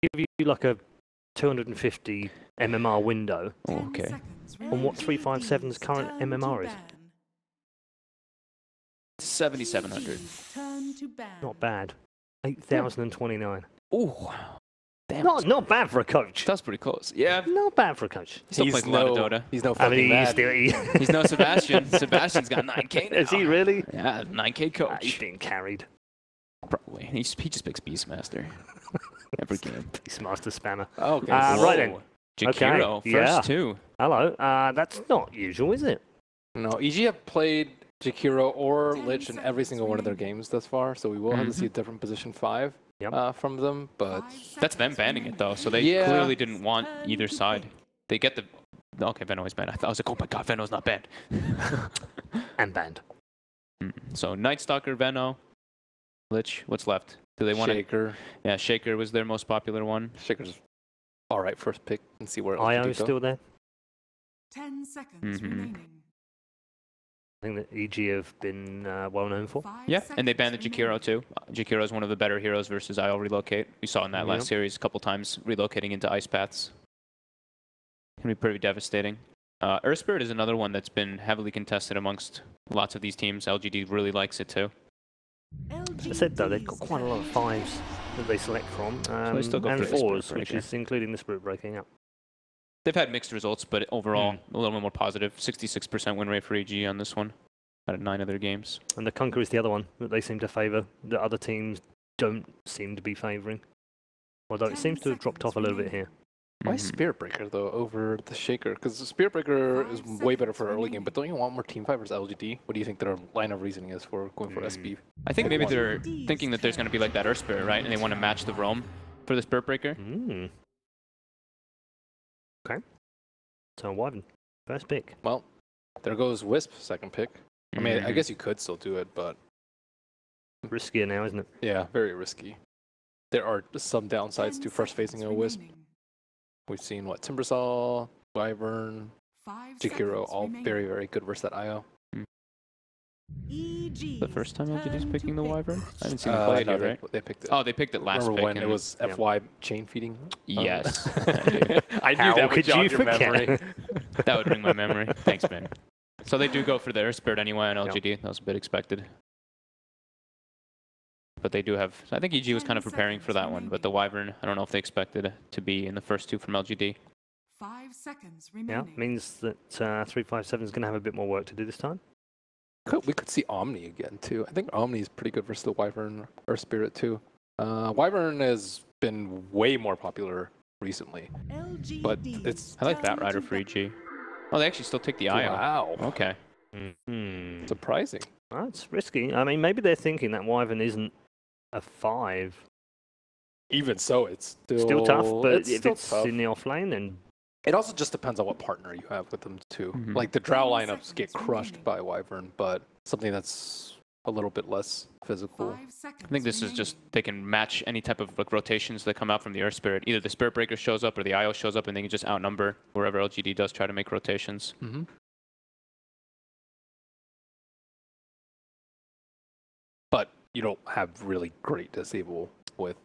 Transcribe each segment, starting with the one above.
give you like a 250 MMR window. Oh, okay. On what 357's current MMR is. 7,700. Not bad. 8,029. Oh, damn. Not bad for a coach. That's pretty close. Yeah. Not bad for a coach. He still plays a lot of Dota. He's no I fucking mean, mad. He's no Sebastian. Sebastian's got 9K now. Is he really? Yeah, 9K coach. He's being carried. Probably. He just picks Beastmaster. Every game. Beastmaster spammer. Okay. Right then. Jakiro, Okay, first yeah. two. Hello. That's not usual, is it? No, EG have played Jakiro or Lich in every single one of their games thus far, so we will have to see a different position 5 from them, but... That's them banning it, though, so they clearly didn't want either side. They get the... Okay, Veno is banned. I was like, oh my god, Veno's not banned. And banned. So, Night Stalker, Veno, Lich, what's left? Do they want Shaker. Yeah, Shaker was their most popular one. Shaker's alright first pick, and see where it IO's still there? 10 seconds remaining. I think that EG have been well known for. Yeah, and they banned the Jakiro too. Jakiro is one of the better heroes versus IO relocate. We saw in that last series a couple times relocating into ice paths. Can be pretty devastating. Earth Spirit is another one that's been heavily contested amongst lots of these teams. LGD really likes it too. I said though, they've got quite a lot of 5s that they select from, So they still go and for the 4s, Spirit which Breaker. is including the Spirit Breaking up. They've had mixed results, but overall a little bit more positive. 66% win rate for EG on this one out of 9 other games. And the Conqueror is the other one that they seem to favour. The other teams don't seem to be favouring. Although it seems to have dropped off a little bit here. Why Spirit Breaker, though, over the Shaker? Because the Spirit Breaker is way better for early game, but don't you want more team fight versus LGD? What do you think their line of reasoning is for going for SB? I think maybe they're thinking that there's going to be like that Earth Spirit, right? And they want to match the Roam for the Spirit Breaker. Okay. So Wyvern, first pick. Well, there goes Wisp, second pick. I mean, I guess you could still do it, but... Riskier now, isn't it? Yeah, very risky. There are some downsides to first facing a Wisp. We've seen, what, Timbersaw, Wyvern, Jakiro, all very, very good versus that IO. The first time LGD's picking the Wyvern? I haven't seen them play it yet, right? They picked it. Oh, they picked it last Remember pick. when it was FY chain feeding? Yes. I knew How that would could jog you your forget? memory. That would ring my memory. Thanks, Ben. So they do go for their Spirit anyway on LGD. That was a bit expected. But they do have... I think EG was kind of preparing for that one, but the Wyvern, I don't know if they expected it to be in the first 2 from LGD. 5 seconds Yeah, remaining. means that 357 is going to have a bit more work to do this time. We could see Omni again, too. I think Omni is pretty good versus the Wyvern or Spirit, too. Wyvern has been way more popular recently, but it's... I like that rider for EG. Oh, they actually still take the IO. Wow. Okay. Surprising. That's risky. I mean, maybe they're thinking that Wyvern isn't a 5. Even so, it's Still tough, but if still it's tough. in the offlane, then... It also just depends on what partner you have with them, too. Like, the Drow lineups get crushed by Wyvern, but something that's a little bit less physical. I think this is just, they can match any type of like rotations that come out from the Earth Spirit. Either the Spirit Breaker shows up or the IO shows up, and they can just outnumber wherever LGD does try to make rotations. But you don't have really great disable with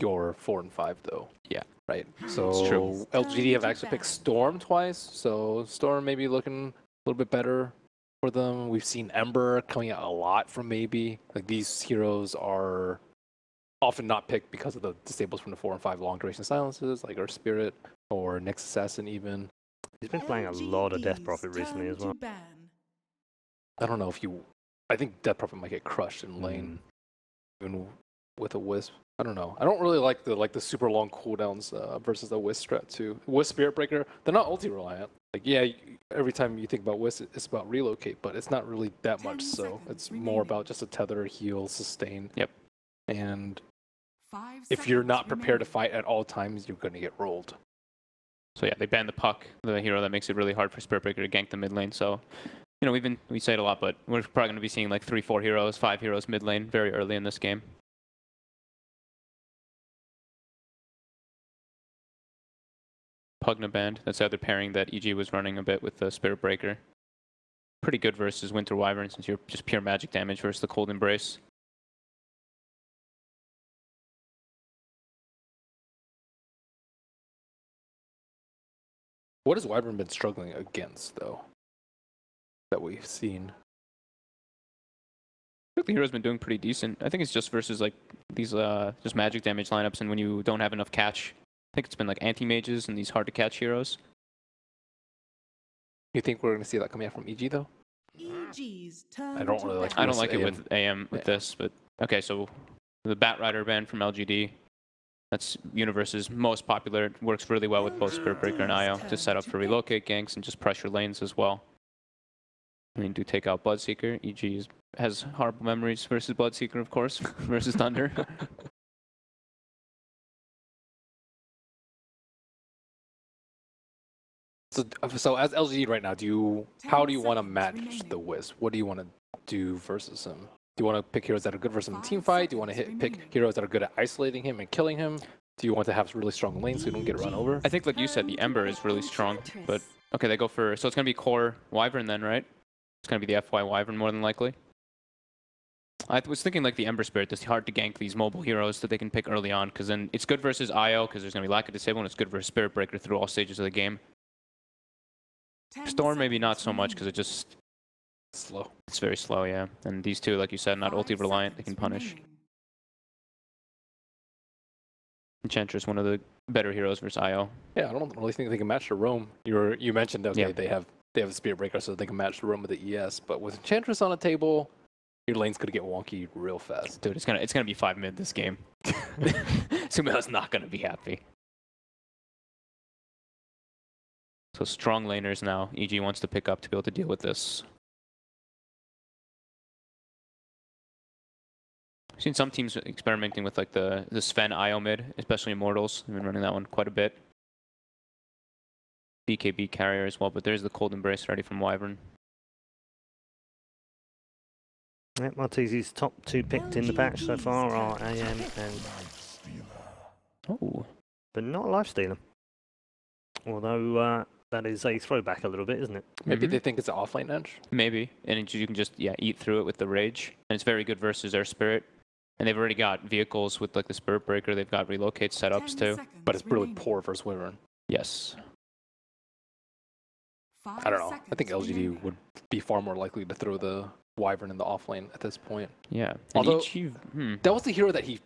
your 4 and 5, though. Yeah. Right? So It's true. LGD have actually picked Storm twice, so Storm maybe looking a little bit better for them. We've seen Ember coming out a lot from maybe. Like, these heroes are often not picked because of the disables from the 4 and 5 long duration silences, like Earth Spirit or Next Assassin even. He's been playing a lot of Death Prophet recently as well. I don't know if you... I think Death Prophet might get crushed in lane, even with a Wisp. I don't know. I don't really like the super long cooldowns versus the Wisp strat too. Wisp Spirit Breaker, they're not ulti reliant. Like, yeah, every time you think about Wisp, it's about relocate, but it's not really that much. So it's more about just a tether, heal, sustain. Yep. And if you're not prepared to fight at all times, you're going to get rolled. So yeah, they banned the Puck, the hero that makes it really hard for Spirit Breaker to gank the mid lane. So, you know, we say it a lot, but we're probably going to be seeing like 3, 4 heroes, 5 heroes mid lane very early in this game. Pugna banned. That's the other pairing that EG was running a bit with the Spirit Breaker. Pretty good versus Winter Wyvern since you're just pure magic damage versus the Cold Embrace. What has Wyvern been struggling against, though, that we've seen? I think the hero's been doing pretty decent. I think it's just versus like these just magic damage lineups, and when you don't have enough catch. I think it's been like anti-mages and these hard to catch heroes. You think we're going to see that coming out from EG, though? EG's turn I don't really like I don't like it AM. with AM with this, but okay, so the Bat Rider ban from LGD. That's Universe's most popular. It works really well with both Spirit Breaker and IO to set up for relocate ganks and just pressure lanes as well. I mean, do take out Bloodseeker. EG has horrible memories versus Bloodseeker, of course, versus Thunder. So as LGD right now, how do you want to match the Wisp? What do you want to do versus him? Do you want to pick heroes that are good versus him in team fight? Do you want to pick heroes that are good at isolating him and killing him? Do you want to have really strong lanes so you don't get run over? I think, like you said, the Ember is really strong. But okay, they go for, so it's going to be core Wyvern then, right? It's going to be the FY Wyvern more than likely. I was thinking like the Ember Spirit, it's hard to gank these mobile heroes that they can pick early on, because then it's good versus IO, because there's going to be lack of disable, and it's good versus Spirit Breaker through all stages of the game. Storm maybe not so much, because it just... Slow. It's very slow, yeah. And these two, like you said, not ulti reliant, they can punish. Enchantress, one of the better heroes versus IO. Yeah, I don't really think they can match the roam. You mentioned, okay, Yeah. they have a Spirit Breaker, so they can match the roam with the ES, but with Enchantress on the table, your lane's gonna get wonky real fast. Dude, it's gonna be 5 mid this game. Sumila's not gonna be happy. So strong laners now. EG wants to pick up to be able to deal with this. I've seen some teams experimenting with like the Sven IO mid, especially Immortals. They've been running that one quite a bit. BKB carrier as well, but there's the Cold Embrace ready from Wyvern. Yeah, Martese's top 2 picked in the patch so far are AM and... Oh. But not Lifestealer. Although that is a throwback a little bit, isn't it? Maybe they think it's an offlane edge. Maybe, and you can just eat through it with the Rage, and it's very good versus their Spirit. And they've already got vehicles with like the Spirit Breaker. They've got relocate setups too. But it's really poor versus Wyvern. Yes. I don't know. I think LGD would be far more likely to throw the Wyvern in the offlane at this point. Yeah. Although EG, that was the hero that he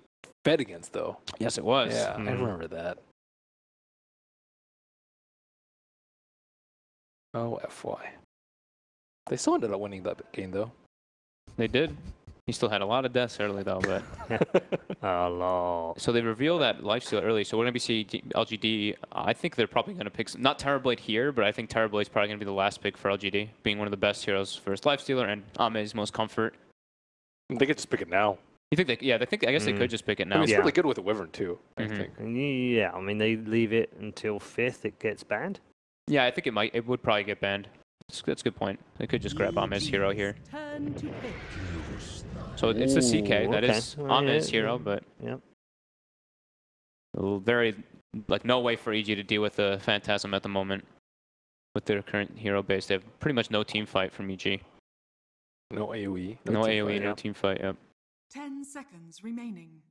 fed against, though. Yes, it was. Yeah, I remember that. Oh, FY. They still ended up winning that game, though. They did. He still had a lot of deaths early, though, but... A lot. So they reveal that lifesteal early, so we're going to be seeing LGD. I think they're probably going to pick... Not Terrorblade here, but I think Terrorblade's probably going to be the last pick for LGD, being one of the best heroes for his lifestealer and Ame's most comfort. They could just pick it now. You think they... Yeah, I guess they could just pick it now. I mean, it's really good with the Wyvern, too, I think. Yeah, I mean, they leave it until 5th, it gets banned. Yeah, I think it would probably get banned. That's a good point. They could just grab Ame's hero here. So it's the CK. That is Ame's hero, but very, like, no way for EG to deal with the Phantasm at the moment. With their current hero base, they have pretty much no team fight from EG. No AoE. No AoE, no team fight, yep. 10 seconds remaining.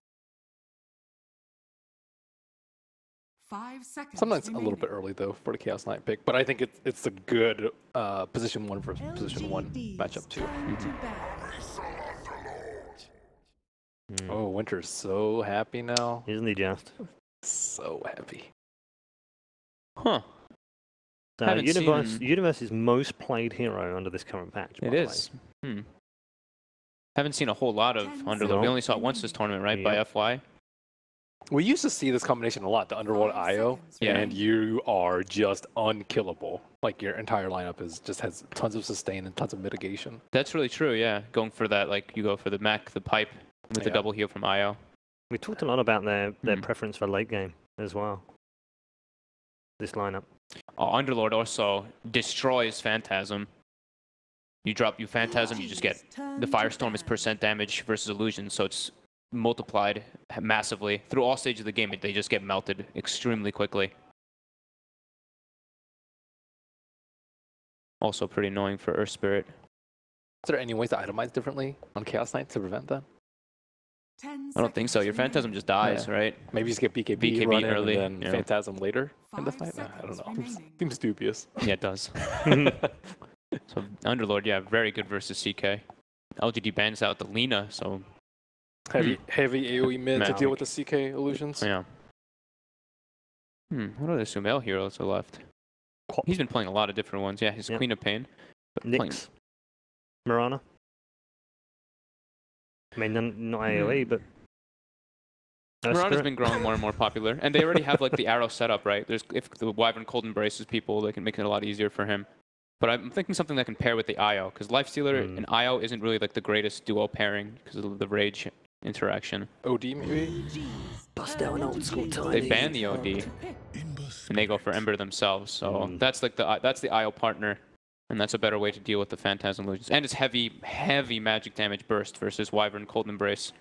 5 seconds Sometimes remaining. a little bit early, though, for the Chaos Knight pick, but I think it's a good position 1 versus position 1 matchup, too. Oh, Winter's so happy now. Isn't he just? So happy. Huh. So Universe's most played hero under this current patch. It is. Haven't seen a whole lot of Underlord. We only saw it once this tournament, right, by FY? We used to see this combination a lot, the Underworld IO, and you are just unkillable. Like, your entire lineup just has tons of sustain and tons of mitigation. That's really true, yeah. Going for that, like, you go for the mech, the pipe, with the double heal from IO. We talked a lot about their preference for late game as well. This lineup. Underlord also destroys Phantasm. You drop Phantasm, you just get the Firestorm is % damage versus Illusion, so it's multiplied massively. Through all stages of the game, they just get melted extremely quickly. Also pretty annoying for Earth Spirit. Is there any ways to itemize differently on Chaos Knight to prevent that? I don't think so. Your Phantasm just dies, right? Maybe just get BKB, BKB run in early, and then yeah. Phantasm later in the 5 fight. Nah, I don't seconds know. remaining. Seems dubious. Yeah, it does. So Underlord, yeah, very good versus CK. LGD bans out the Lina, so Heavy AoE mid to Nah. deal with the CK illusions. yeah. What other Sumail heroes are left? He's been playing a lot of different ones. Yeah, his Queen of Pain. But playing- Nyx. Mirana. I mean, not AoE, but... Mirana's been growing more and more popular, and they already have like the arrow setup, right? If the Wyvern cold embraces people, they can make it a lot easier for him. But I'm thinking something that can pair with the IO, because Lifestealer and IO isn't really like the greatest duo pairing because of the rage interaction. OD maybe? Bust out an old school time. They ban the OD, and they go for Ember themselves. So that's like that's the IO partner, and that's a better way to deal with the Phantasm illusions. And it's heavy magic damage burst versus Wyvern cold embrace.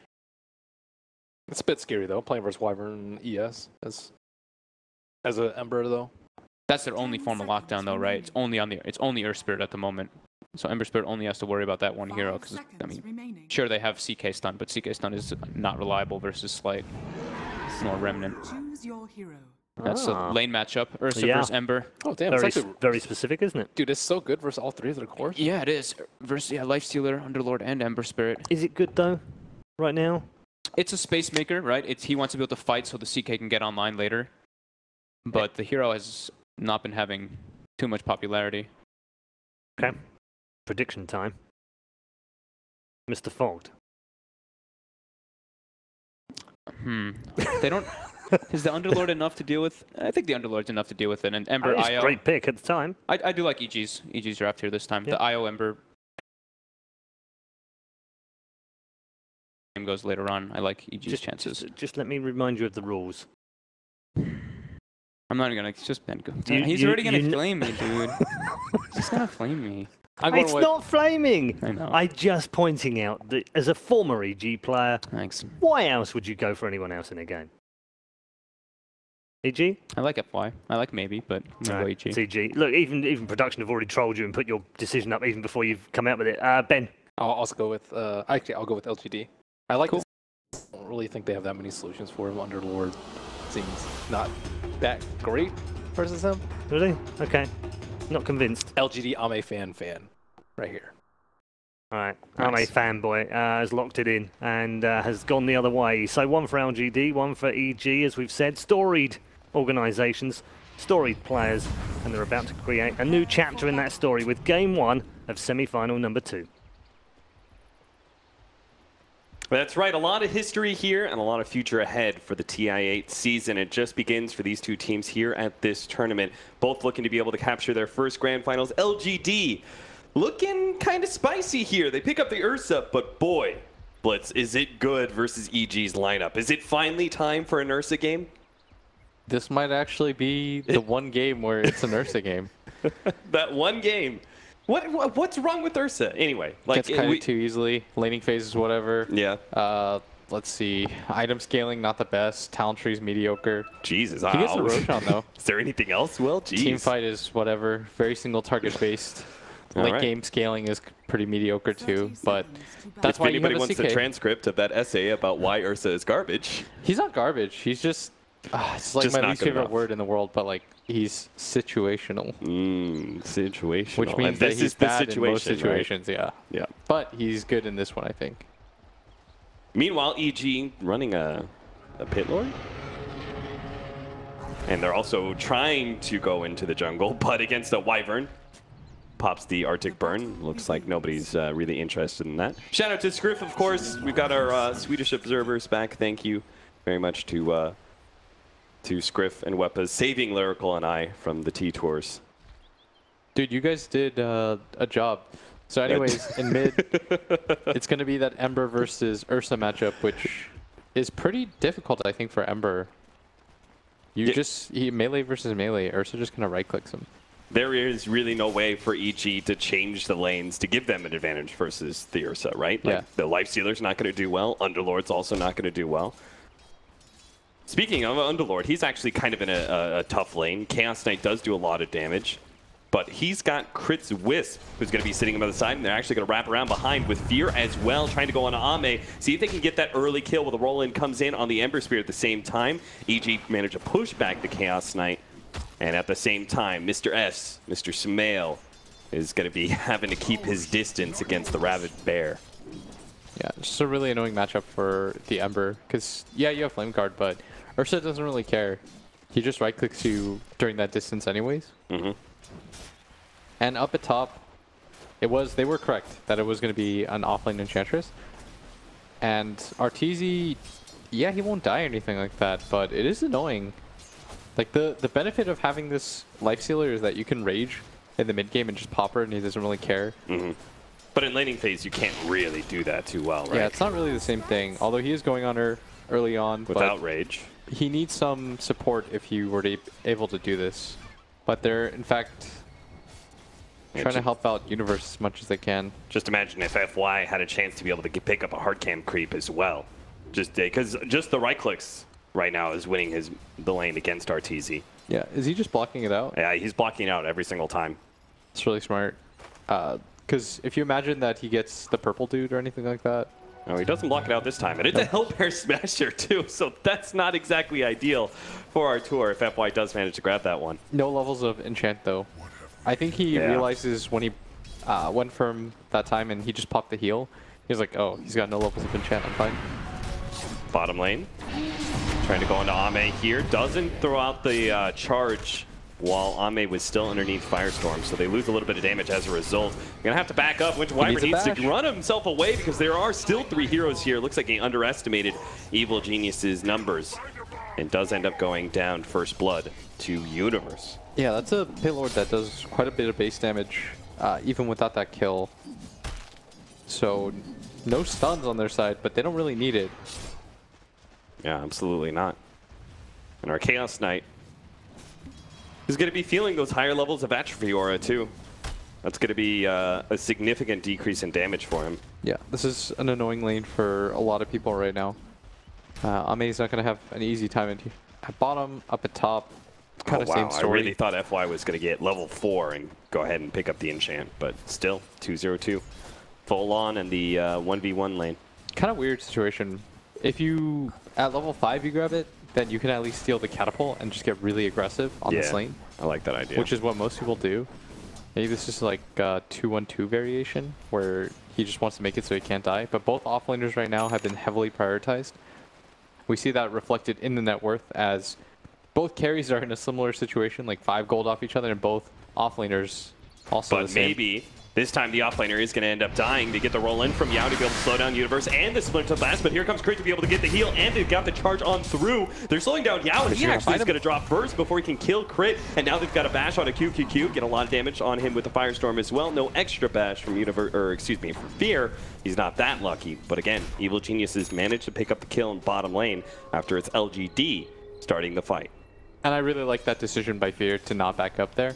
It's a bit scary though, playing versus Wyvern ES as an Ember though. That's their only form of lockdown, though, right? It's only Earth Spirit at the moment. So Ember Spirit only has to worry about that one hero, because I mean, sure they have CK stun, but CK stun is not reliable versus Slight nor Remnant. Choose your hero. That's a lane matchup. Ursa versus Ember. Oh damn, Very, it's actually, very specific, isn't it? dude, it's so good versus all three of their cores. Yeah, it is. Versus Lifestealer, Underlord, and Ember Spirit. Is it good though? Right now? It's a space maker, right? He wants to be able to fight so the CK can get online later. But the hero has not been having too much popularity. Okay. Prediction time. Mr. Fogged. They don't... Is the Underlord enough to deal with? I think the Underlord's enough to deal with it. And Ember It's IO... a great pick at the time. I do like EG's draft here this time. Yep. The IO Ember game goes later on. I like EG's chances. Just let me remind you of the rules. I'm not gonna just Ben. He's already gonna flame me, dude. He's gonna flame me. It's not flaming! I know. I'm just pointing out that as a former EG player, Thanks. why else would you go for anyone else in a game? EG? I like FY. I like maybe, but I'm gonna go EG. It's EG. Look, even production have already trolled you and put your decision up even before you've come out with it. Ben? I'll also go with, actually, I'll go with LGD. I like this. I don't really think they have that many solutions for him. Underlord seems not that great versus him. Really? Okay. Not convinced. LGD, I'm a fan right here. All right. Nice. I'm a fanboy. Has locked it in and has gone the other way. So one for LGD, one for EG, as we've said. Storied organisations, storied players, and they're about to create a new chapter in that story with Game 1 of semi-final number 2. That's right, a lot of history here and a lot of future ahead for the TI-8 season. It just begins for these two teams here at this tournament, both looking to be able to capture their first grand finals. LGD looking kind of spicy here. They pick up the Ursa, but boy, Blitz, is it good versus EG's lineup? Is it finally time for an Ursa game? This might actually be the one game where it's an Ursa game. That one game. What's wrong with Ursa? Anyway, like Gets kind of too easily. Laning phases, whatever. Yeah. Let's see. Item scaling, not the best. Talent tree's mediocre. Jesus, He gets the Roshan, though. Is there anything else? Well, geez. Team fight is whatever. Very single target based. Late game scaling is pretty mediocre too, but that's if why anybody you have a wants CK. the transcript of that essay about why Ursa is garbage. He's not garbage. He's just it's like Just my not least good favorite enough. word in the world, but like he's situational. Situational. Which means and that this he's is the bad in most situation, situations, yeah. Yeah. But he's good in this one, I think. Meanwhile, EG running a pit lord. And they're also trying to go into the jungle, but against a Wyvern. Pops the Arctic Burn. Looks like nobody's really interested in that. Shout out to Scriff, of course. We've got our Swedish observers back. Thank you very much to Scriff and Wepas, saving Lyrical and I from the T-Tours. Dude, you guys did a job. So anyways, in mid, it's going to be that Ember versus Ursa matchup, which is pretty difficult, I think, for Ember. He melee versus melee. Ursa just kind of right-clicks him. There is really no way for EG to change the lanes to give them an advantage versus the Ursa, right? Yeah. Like, the Lifestealer's not going to do well. Underlord's also not going to do well. Speaking of Underlord, he's actually kind of in a tough lane. Chaos Knight does do a lot of damage, but he's got Crit's Wisp, who's going to be sitting him on the side, and they're actually going to wrap around behind with Fear as well, trying to go on to Ame, see if they can get that early kill while the roll-in comes in on the Ember Spear at the same time. EG managed to push back the Chaos Knight, and at the same time, Mr. S, Mr. Smail, is going to be having to keep his distance against the Rabid Bear. Yeah, just a really annoying matchup for the Ember, because, yeah, you have Flame Guard, but Ursa doesn't really care. He just right-clicks you during that distance anyways. Mm-hmm. And up at top, they were correct that it was going to be an offlane Enchantress. And Arteezy, yeah, he won't die or anything like that, but it is annoying. Like, the benefit of having this Lifestealer is that you can Rage in the mid-game and just pop her and he doesn't really care. Mm-hmm. But in laning phase, you can't really do that too well, right? Yeah, it's not really the same thing, although he is going on her early on. Without Rage. He needs some support if you were able to do this. But they're, in fact, trying to help out Universe as much as they can. Just imagine if FY had a chance to be able to pick up a hard cam creep as well. Because just the right clicks right now is winning the lane against Arteezy. Yeah, is he just blocking it out? Yeah, he's blocking it out every single time. It's really smart. Because if you imagine that he gets the purple dude or anything like that. No, he doesn't block it out this time. And it's a Hellbear Smasher too, so that's not exactly ideal for our tour if FY does manage to grab that one. No levels of enchant though. I think he realizes when he went from that time and he just popped the heal, he was like, oh, he's got no levels of enchant, I'm fine. Bottom lane. Trying to go into Ame here. Doesn't throw out the charge while Ame was still underneath Firestorm, so they lose a little bit of damage as a result. Gonna have to back up. Winter Wyvern needs to run himself away because there are still 3 heroes here. Looks like he underestimated Evil Genius's numbers and does end up going down first blood to Universe. Yeah, that's a payload that does quite a bit of base damage, even without that kill. So, no stuns on their side, but they don't really need it. Yeah, absolutely not. And our Chaos Knight is going to be feeling those higher levels of Atrophy Aura too. That's going to be a significant decrease in damage for him. Yeah, this is an annoying lane for a lot of people right now. Ame's not going to have an easy time at bottom, up at top. Kind of same story. I really thought FY was going to get level 4 and go ahead and pick up the enchant, but still 2-0-2. Full on in the 1v1 lane. Kind of weird situation. If you, at level 5 you grab it, then you can at least steal the catapult and just get really aggressive on this lane. I like that idea. Which is what most people do. Maybe this is like a 2-1-2 variation where he just wants to make it so he can't die. But both offlaners right now have been heavily prioritized. We see that reflected in the net worth as both carries are in a similar situation, like 5 gold off each other, and both offlaners also the same. But maybe this time the offlaner is going to end up dying to get the roll in from Yao to be able to slow down Universe and the Splinter Blast. But here comes Crit to be able to get the heal, and they've got the charge on through. They're slowing down Yao, and he actually is going to drop first before he can kill Crit. And now they've got a bash on a QQQ, get a lot of damage on him with the Firestorm as well. No extra bash from from Fear. He's not that lucky. But again, Evil Geniuses managed to pick up the kill in bottom lane after it's LGD starting the fight. And I really like that decision by Fear to not back up there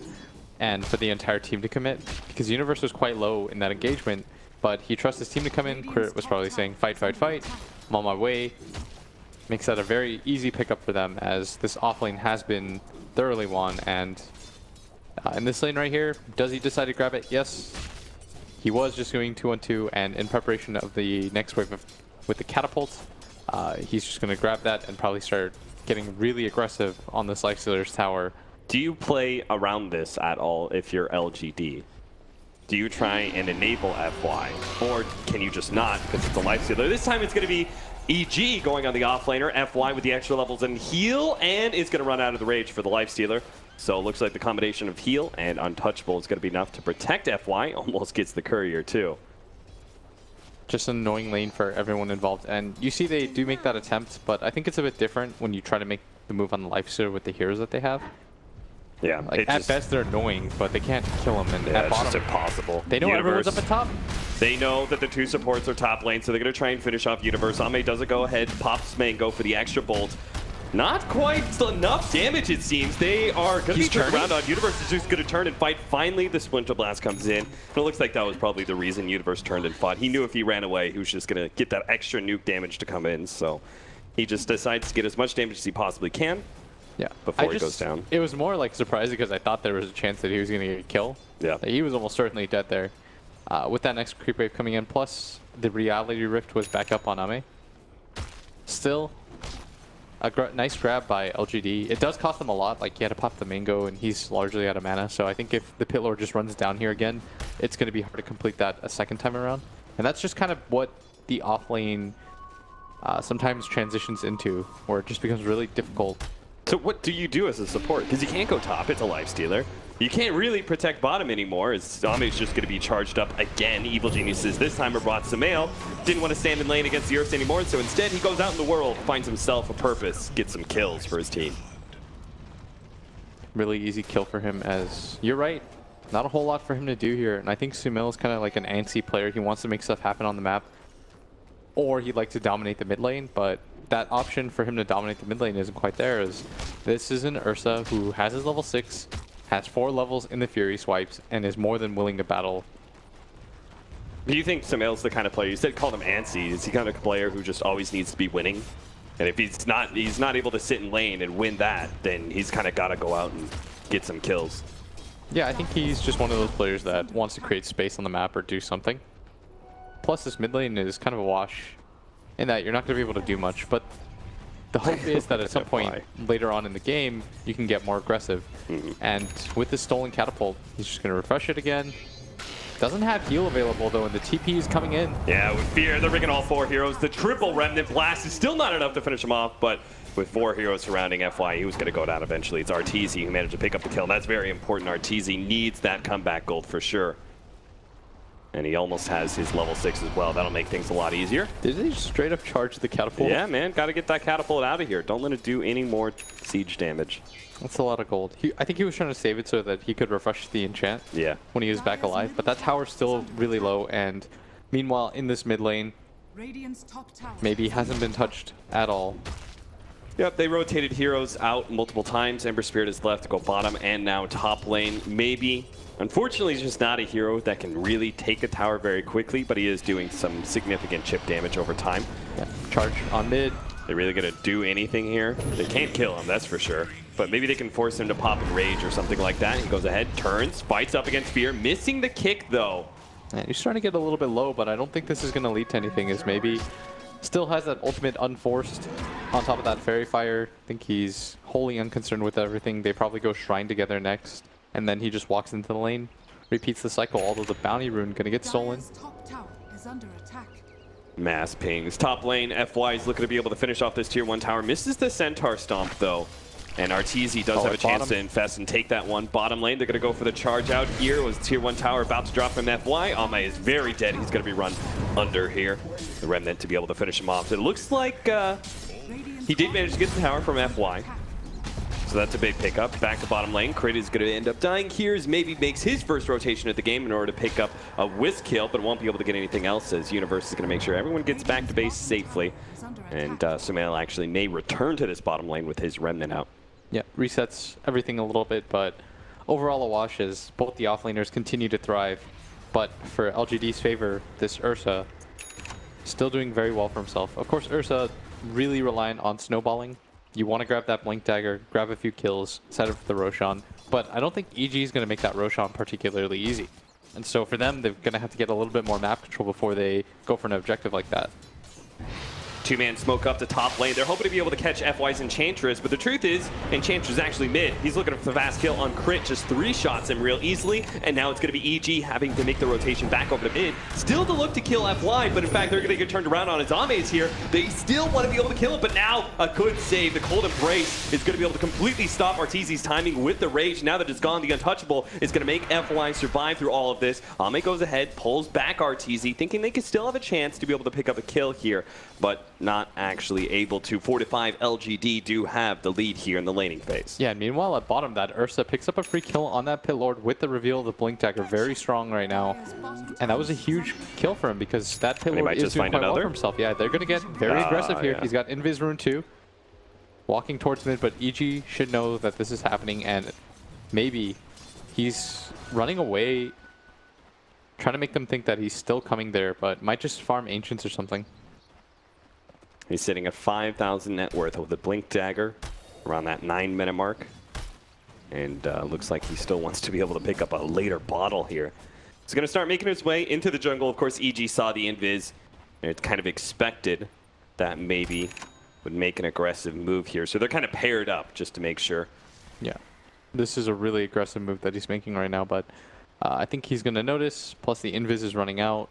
and for the entire team to commit, because Universe was quite low in that engagement, but he trusts his team to come in. Crit was probably saying, fight, fight, fight, I'm on my way. Makes that a very easy pickup for them, as this offlane has been thoroughly won. And in this lane right here, does he decide to grab it? Yes. He was just going 2-on-2, and in preparation of the next wave with the catapult, he's just going to grab that and probably start getting really aggressive on this Lifestealer's tower. Do you play around this at all if you're LGD? Do you try and enable FY? Or can you just not because it's a Lifestealer? This time it's going to be EG going on the offlaner, FY with the extra levels and heal, and it's going to run out of the rage for the Lifestealer. So it looks like the combination of heal and untouchable is going to be enough to protect FY. Almost gets the courier too. Just an annoying lane for everyone involved. And you see they do make that attempt, but I think it's a bit different when you try to make the move on the Lifestealer with the heroes that they have. Yeah, like at best they're annoying, but they can't kill them. And yeah, at it's bottom, just impossible. They know everyone's up at top. They know that the 2 supports are top lane, so they're going to try and finish off Universe. Ame doesn't go ahead, pops Mango for the extra bolt. Not quite enough damage, it seems. They are going to be turned around on. Universe is just going to turn and fight. Finally, the Splinter Blast comes in. And it looks like that was probably the reason Universe turned and fought. He knew if he ran away, he was just going to get that extra nuke damage to come in. So he just decides to get as much damage as he possibly can. Yeah. before he goes down. It was more like surprising because I thought there was a chance that he was going to get a kill. Yeah. Like, he was almost certainly dead there. With that next creep wave coming in, plus the reality rift was back up on Ame. Still, a nice grab by LGD. It does cost him a lot. Like, he had to pop the mango, and he's largely out of mana. So I think if the Pit Lord just runs down here again, it's going to be hard to complete that a second time around. And that's just kind of what the offlane sometimes transitions into, where it just becomes really difficult. So what do you do as a support? Because you can't go top, it's a lifestealer. You can't really protect bottom anymore, as Ame's just going to be charged up again. Evil Geniuses this time are brought Semifinal. Didn't want to stand in lane against the Ursa anymore, so instead he goes out in the world, finds himself a purpose, gets some kills for his team. Really easy kill for him, as you're right. Not a whole lot for him to do here, and I think Sumail is kind of like an antsy player. He wants to make stuff happen on the map, or he'd like to dominate the mid lane, but that option for him to dominate the mid lane isn't quite there, as this is an Ursa who has his level 6, has 4 levels in the Fury swipes, and is more than willing to battle. Do you think Sumail's the kind of player, you said called him antsy, is he kind of a player who just always needs to be winning? And if he's not able to sit in lane and win that, then he's kind of got to go out and get some kills. Yeah, I think he's just one of those players that wants to create space on the map or do something. Plus, this mid lane is kind of a wash in that you're not going to be able to do much, but the hope is that at some point later on in the game, you can get more aggressive. And with this stolen catapult, he's just going to refresh it again. Doesn't have heal available though, and the TP is coming in. Yeah, with fear, they're bringing all 4 heroes. The triple Remnant Blast is still not enough to finish him off, but with 4 heroes surrounding FY, he was going to go down eventually. It's Arteezy who managed to pick up the kill, and that's very important. Arteezy needs that comeback gold for sure. And he almost has his level 6 as well. That'll make things a lot easier. Did he straight up charge the catapult? Yeah, man. Got to get that catapult out of here. Don't let it do any more siege damage. That's a lot of gold. I think he was trying to save it so that he could refresh the enchant when he was back alive. But that tower's still really low. And meanwhile, in this mid lane, maybe hasn't been touched at all. Yep, they rotated heroes out multiple times. Ember Spirit is left to go bottom and now top lane. Maybe. Unfortunately, he's just not a hero that can really take a tower very quickly, but he is doing some significant chip damage over time. Yeah. Charge on mid. They're really going to do anything here? They can't kill him, that's for sure. But maybe they can force him to pop and rage or something like that. He goes ahead, turns, fights up against Fear, missing the kick though. Yeah, he's trying to get a little bit low, but I don't think this is going to lead to anything, as maybe still has that ultimate unforced on top of that Fairy Fire. I think he's wholly unconcerned with everything. They probably go Shrine together next, and then he just walks into the lane, repeats the cycle, although the bounty rune going to get stolen. Top tower is under attack. Mass pings. Top lane, FY is looking to be able to finish off this tier 1 tower. Misses the Centaur Stomp though. And Arteezy does have a chance to infest and take that one. Bottom lane, they're going to go for the charge out here. It was tier 1 tower about to drop from FY. Ame is very dead. He's going to be run under here. The Remnant to be able to finish him off. So it looks like he did manage to get the tower from FY. So that's a big pickup. Back to bottom lane. Crit is going to end up dying here as maybe makes his first rotation of the game in order to pick up a whisk kill, but won't be able to get anything else, as Universe is going to make sure everyone gets back to base safely. And Sumail actually may return to this bottom lane with his Remnant out. Yeah, resets everything a little bit, but overall a wash as both the offlaners continue to thrive. But for LGD's favor, this Ursa still doing very well for himself. Of course, Ursa really reliant on snowballing. You want to grab that Blink Dagger, grab a few kills, set up the Roshan. But I don't think EG is going to make that Roshan particularly easy. And so for them, they're going to have to get a little bit more map control before they go for an objective like that. Two-man smoke up to top lane. They're hoping to be able to catch FY's Enchantress, but the truth is, Enchantress is actually mid. He's looking for the fast kill on Crit, just 3 shots him real easily, and now it's going to be EG having to make the rotation back over to mid. Still to look to kill FY, but in fact, they're going to get turned around on his Ame's here. They still want to be able to kill it, but now a good save. The Cold Embrace is going to be able to completely stop Arteezy's timing with the Rage. Now that it's gone, the Untouchable is going to make FY survive through all of this. Ame goes ahead, pulls back Arteezy, thinking they could still have a chance to be able to pick up a kill here, but not actually able to. 4-5, LGD do have the lead here in the laning phase. Yeah, meanwhile at bottom, that Ursa picks up a free kill on that Pit Lord with the reveal of the Blink Dagger. Very strong right now. And that was a huge kill for him because that Pit Lord is doing quite well for himself. Yeah, they're going to get very aggressive here. Yeah. He's got Invis Rune too. Walking towards mid, but EG should know that this is happening, and maybe he's running away, trying to make them think that he's still coming there, but might just farm Ancients or something. He's sitting at 5,000 net worth with the Blink Dagger. around that 9-minute mark. And looks like he still wants to be able to pick up a later bottle here. He's going to start making his way into the jungle. Of course, EG saw the invis, and it's kind of expected that maybe would make an aggressive move here. So they're kind of paired up just to make sure. Yeah, this is a really aggressive move that he's making right now, but I think he's going to notice. Plus, the invis is running out.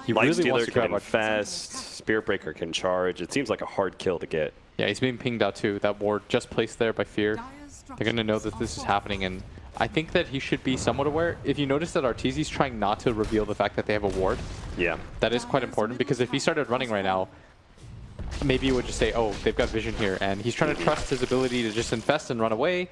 He really wants to grab can infest, Spirit Breaker can charge. It seems like a hard kill to get. Yeah, he's being pinged out too. That ward just placed there by Fear. They're going to know that this is happening, and I think that he should be somewhat aware. If you notice that Arteezy's trying not to reveal the fact that they have a ward, yeah, that is quite important, because if he started running right now, maybe he would just say, oh, they've got vision here, and he's trying to trust his ability to just infest and run away.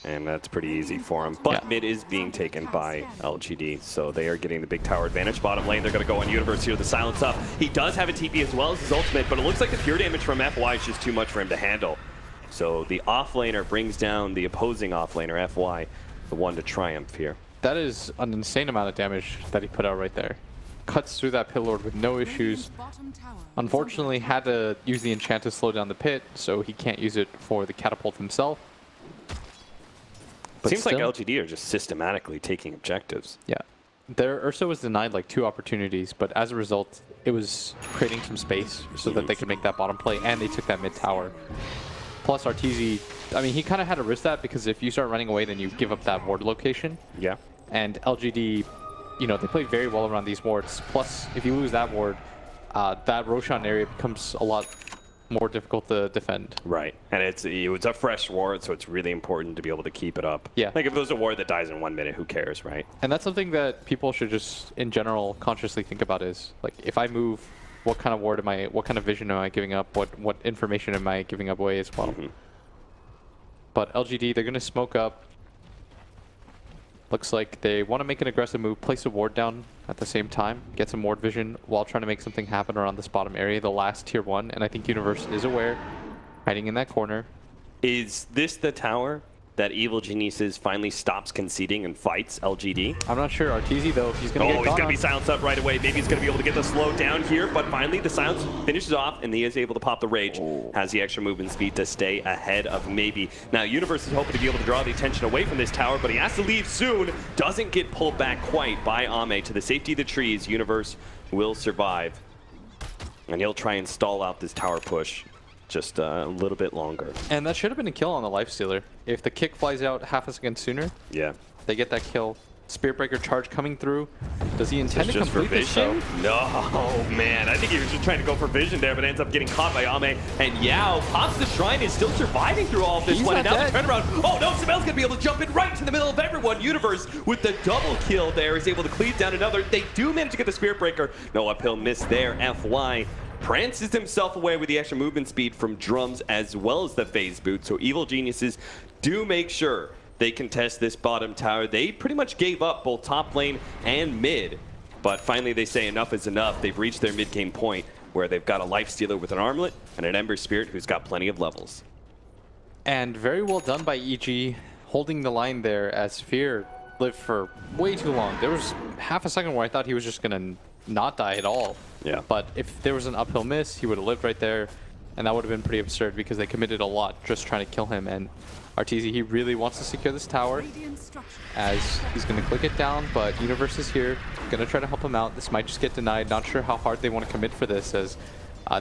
And that's pretty easy for him. But mid is being taken by LGD, so they are getting the big tower advantage. Bottom lane, they're going to go on Universe here, the silence up. He does have a TP as well as his ultimate, but it looks like the pure damage from FY is just too much for him to handle. So the offlaner brings down the opposing offlaner, FY, the one to triumph here. That is an insane amount of damage that he put out right there. Cuts through that pit lord with no issues. Unfortunately, had to use the enchant to slow down the pit, so he can't use it for the catapult himself. But seems like LGD are just systematically taking objectives. Yeah. Their Ursa was denied like 2 opportunities, but as a result, it was creating some space so that they could make that bottom play, and they took that mid tower. Plus Arteezy, I mean, he kind of had to risk that, because if you start running away, then you give up that ward location. Yeah. And LGD, you know, they play very well around these wards. Plus, if you lose that ward, that Roshan area becomes a lot more difficult to defend. Right, and it's a fresh ward, so it's really important to be able to keep it up. Yeah. Like if it was a ward that dies in 1 minute, who cares, right? And that's something that people should just, in general, consciously think about is, like, if I move, what kind of ward am I, what kind of vision am I giving up, what information am I giving away as well. But LGD, they're going to smoke up. Looks like they want to make an aggressive move, place a ward down at the same time, get some ward vision while trying to make something happen around this bottom area, the last tier 1. And I think Universe is aware, hiding in that corner. Is this the tower that Evil Geniuses finally stops conceding and fights LGD? I'm not sure. Arteezy, though, if he's going to get he's going to be silenced up right away. Maybe he's going to be able to get the slow down here, but finally the silence finishes off, and he is able to pop the rage. Has the extra movement speed to stay ahead of Maybe. Now, Universe is hoping to be able to draw the attention away from this tower, but he has to leave soon. Doesn't get pulled back quite by Ame. To the safety of the trees, Universe will survive. And he'll try and stall out this tower push just a little bit longer. And that should have been a kill on the Lifestealer. If the kick flies out half a second sooner, yeah, they get that kill. Spirit Breaker charge coming through. Does he intend to complete this though? No, man. I think he was just trying to go for vision there, but ends up getting caught by Ame. And Yao pops the shrine, is still surviving through all of this one. And now the turnaround. Oh no, Samel's gonna be able to jump in right to the middle of everyone. Universe with the double kill there is able to cleave down another. They do manage to get the Spirit Breaker. No uphill miss there. FY prances himself away with the extra movement speed from drums as well as the phase boot. So Evil Geniuses do make sure they contest this bottom tower. They pretty much gave up both top lane and mid, but finally they say enough is enough. They've reached their mid-game point where they've got a Lifestealer with an armlet and an Ember Spirit who's got plenty of levels. And very well done by EG, holding the line there as Fear lived for way too long. There was half a second where I thought he was just going to not die at all. Yeah. But if there was an uphill miss, he would have lived right there, and that would have been pretty absurd because they committed a lot just trying to kill him. And Arteezy, he really wants to secure this tower as he's going to click it down, but Universe is here, going to try to help him out. This might just get denied. Not sure how hard they want to commit for this, as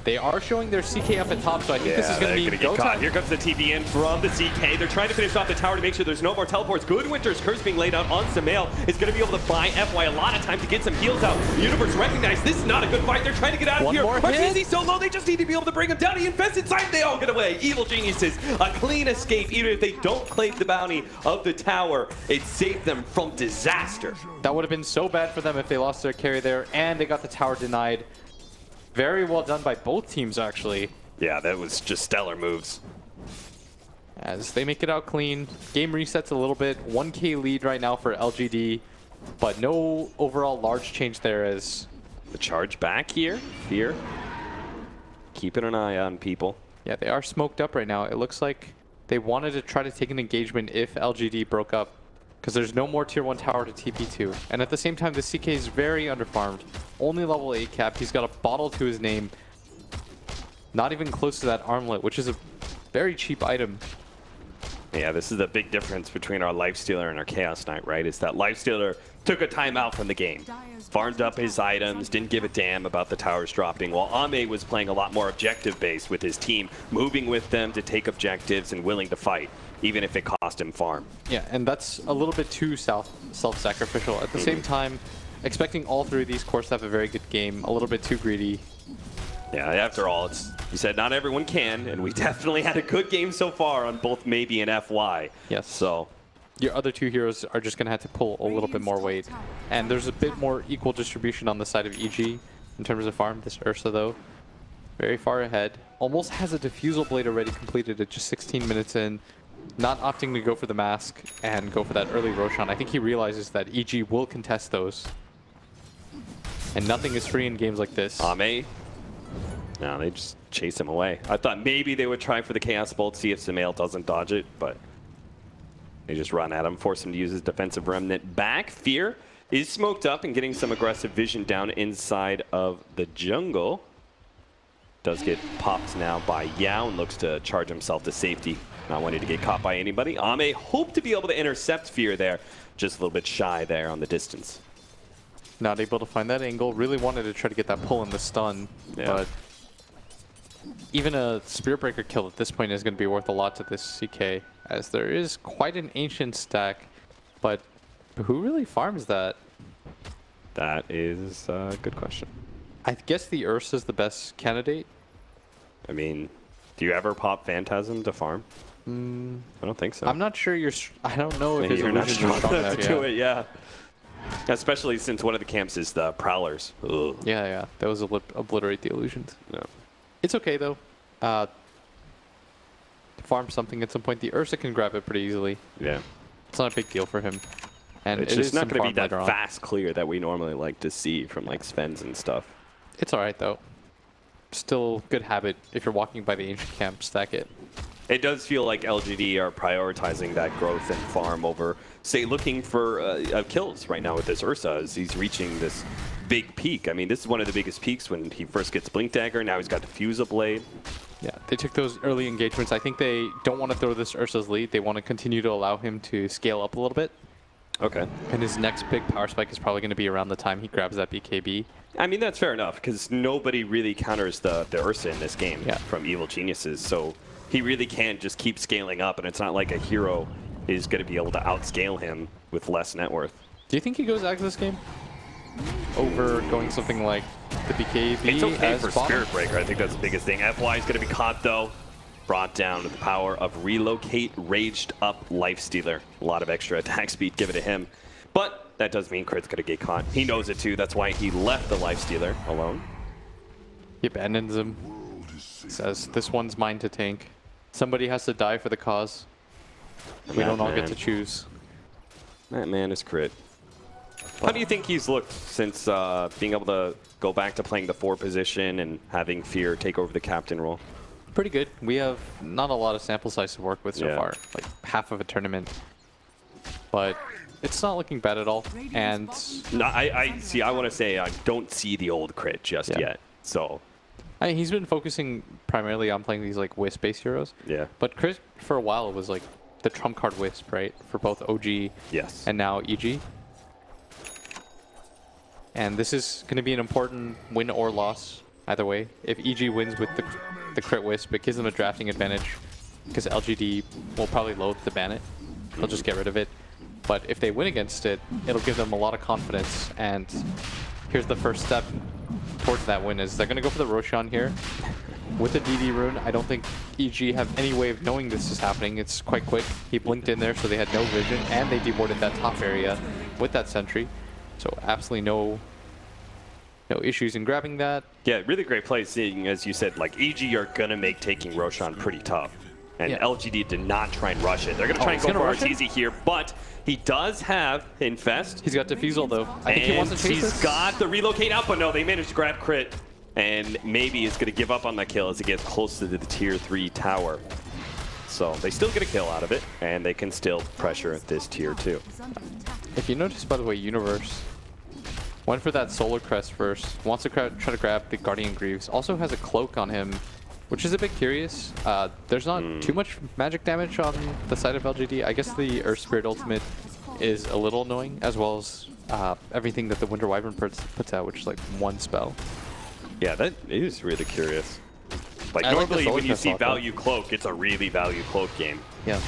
they are showing their CK up at top, so I think this is going to be go time. Here comes the TP in from the CK. They're trying to finish off the tower to make sure there's no more teleports. Good Winter's Curse being laid out on Samel is going to be able to buy FY a lot of time to get some heals out. Universe recognized this is not a good fight. They're trying to get out of here. Arteezy so low, they just need to be able to bring him down. He invests inside, they all get away. Evil Geniuses, a clean escape. Even if they don't claim the bounty of the tower, it saved them from disaster. That would have been so bad for them if they lost their carry there, and they got the tower denied. Very well done by both teams, actually. Yeah, that was just stellar moves. As they make it out clean. Game resets a little bit. 1K lead right now for LGD, but no overall large change there as... The charge back here. Fear. Keeping an eye on people. Yeah, they are smoked up right now. It looks like they wanted to try to take an engagement if LGD broke up, because there's no more tier 1 tower to TP to. And at the same time, the CK is very underfarmed. Only level 8 cap. He's got a bottle to his name. Not even close to that armlet, which is a very cheap item. Yeah, this is the big difference between our Lifestealer and our Chaos Knight, right? Is that Lifestealer took a timeout from the game, farmed up his items, didn't give a damn about the towers dropping, while Ame was playing a lot more objective-based with his team, moving with them to take objectives and willing to fight, even if it cost him farm. Yeah, and that's a little bit too self-sacrificial. At the same time, expecting all three of these cores to have a very good game, a little bit too greedy. Yeah, after all, you said not everyone can, and we definitely had a good game so far on both Maybe and FY. Yes. So your other two heroes are just going to have to pull a little bit more weight. And there's a bit more equal distribution on the side of EG in terms of farm. This Ursa, though, very far ahead. Almost has a Diffusal Blade already completed at just 16 minutes in. Not opting to go for the mask and go for that early Roshan. I think he realizes that EG will contest those. And nothing is free in games like this. Ame. No, they just chase him away. I thought maybe they would try for the Chaos Bolt, see if Sumail doesn't dodge it, but they just run at him, force him to use his defensive remnant back. Fear is smoked up and getting some aggressive vision down inside of the jungle. Does get popped now by Yao and looks to charge himself to safety. Not wanting to get caught by anybody. Ame hoped to be able to intercept Fear there. Just a little bit shy there on the distance. Not able to find that angle. Really wanted to try to get that pull in the stun, but even a Spirit Breaker kill at this point is going to be worth a lot to this CK, as there is quite an ancient stack, but who really farms that? That is a good question. I guess the Ursa is the best candidate. I mean, do you ever pop Phantasm to farm? I don't think so. I'm not sure I don't know if his you're not illusions strong are enough to yeah. do it, yeah. Especially since one of the camps is the Prowlers. Ugh. Yeah. That was obliterate the illusions. No. It's okay, though. To farm something at some point, the Ursa can grab it pretty easily. Yeah. It's not a big deal for him. And It's it just is not some going to be farm that later on. fast clear that we normally like to see from like Svens and stuff. It's alright, though. Still good habit. If you're walking by the ancient camp, stack it. It does feel like LGD are prioritizing that growth and farm over, say, looking for kills right now with this Ursa as he's reaching this big peak. I mean, this is one of the biggest peaks when he first gets Blink Dagger. Now he's got Diffusal Blade. Yeah, they took those early engagements. I think they don't want to throw this Ursa's lead. They want to continue to allow him to scale up a little bit. Okay. And his next big power spike is probably going to be around the time he grabs that BKB. I mean, that's fair enough, because nobody really counters the Ursa in this game from Evil Geniuses, so he really can't just keep scaling up, and it's not like a hero is going to be able to outscale him with less net worth. Do you think he goes Axe this game? Over going something like the BKB? It's okay as for bottom? Spirit Breaker. I think that's the biggest thing. FY is going to be caught, though. Brought down with the power of Relocate, Raged Up Lifestealer. A lot of extra attack speed given to him. But that does mean Crit's going to get caught. He knows it, too. That's why he left the Lifestealer alone. He abandons him. Says, this one's mine to tank. Somebody has to die for the cause. We don't all get to choose. That man is Crit. How do you think he's looked since being able to go back to playing the 4 position and having Fear take over the captain role? Pretty good. We have not a lot of sample size to work with so far. Like half of a tournament. But it's not looking bad at all. And no, I want to say I don't see the old Crit just yet. So he's been focusing primarily on playing these like Wisp-based heroes. Yeah. But Chris, for a while, was like the trump card Wisp, right? For both OG and now EG. And this is going to be an important win or loss, either way. If EG wins with the crit Wisp, it gives them a drafting advantage, because LGD will probably loathe to ban it. They'll just get rid of it. But if they win against it, it'll give them a lot of confidence. And here's the first step towards that win, is they're going to go for the Roshan here. With the DD rune, I don't think EG have any way of knowing this is happening. It's quite quick. He blinked in there, so they had no vision, and they deboarded that top area with that sentry. So absolutely no issues in grabbing that. Yeah, really great play, seeing, as you said, like EG are going to make taking Roshan pretty tough. And LGD did not try and rush it. They're going to try and go for Arteezy here, but he does have Infest. He's got Diffusal, though. I think he wants to chase this. He's got the relocate out, but no, they managed to grab Crit. And maybe is going to give up on that kill as it gets closer to the tier 3 tower. So they still get a kill out of it, and they can still pressure this tier 2. If you notice, by the way, Universe went for that Solar Crest first. Wants to try to grab the Guardian Greaves. Also has a cloak on him which is a bit curious. There's not too much magic damage on the side of LGD. I guess the Earth Spirit ultimate is a little annoying, as well as everything that the Winter Wyvern puts out, which is like one spell. Yeah, that is really curious. Like I normally like when you see a lot, though. value cloak, it's a really value cloak game. Yeah.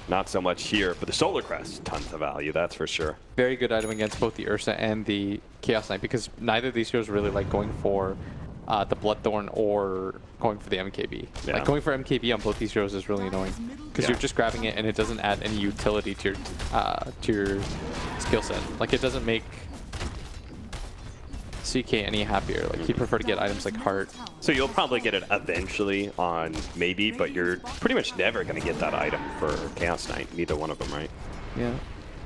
Not so much here, but the Solar Crest, tons of value, that's for sure. Very good item against both the Ursa and the Chaos Knight, because neither of these heroes really like going for the Bloodthorn or going for the MKB. Yeah. Like going for MKB on both these heroes is really annoying, because Yeah. you're just grabbing it and it doesn't add any utility to your skill set. Like it doesn't make CK any happier. Like he'd prefer to get items like Heart. So you'll probably get it eventually on maybe, but you're pretty much never going to get that item for Chaos Knight. Neither one of them, right? Yeah.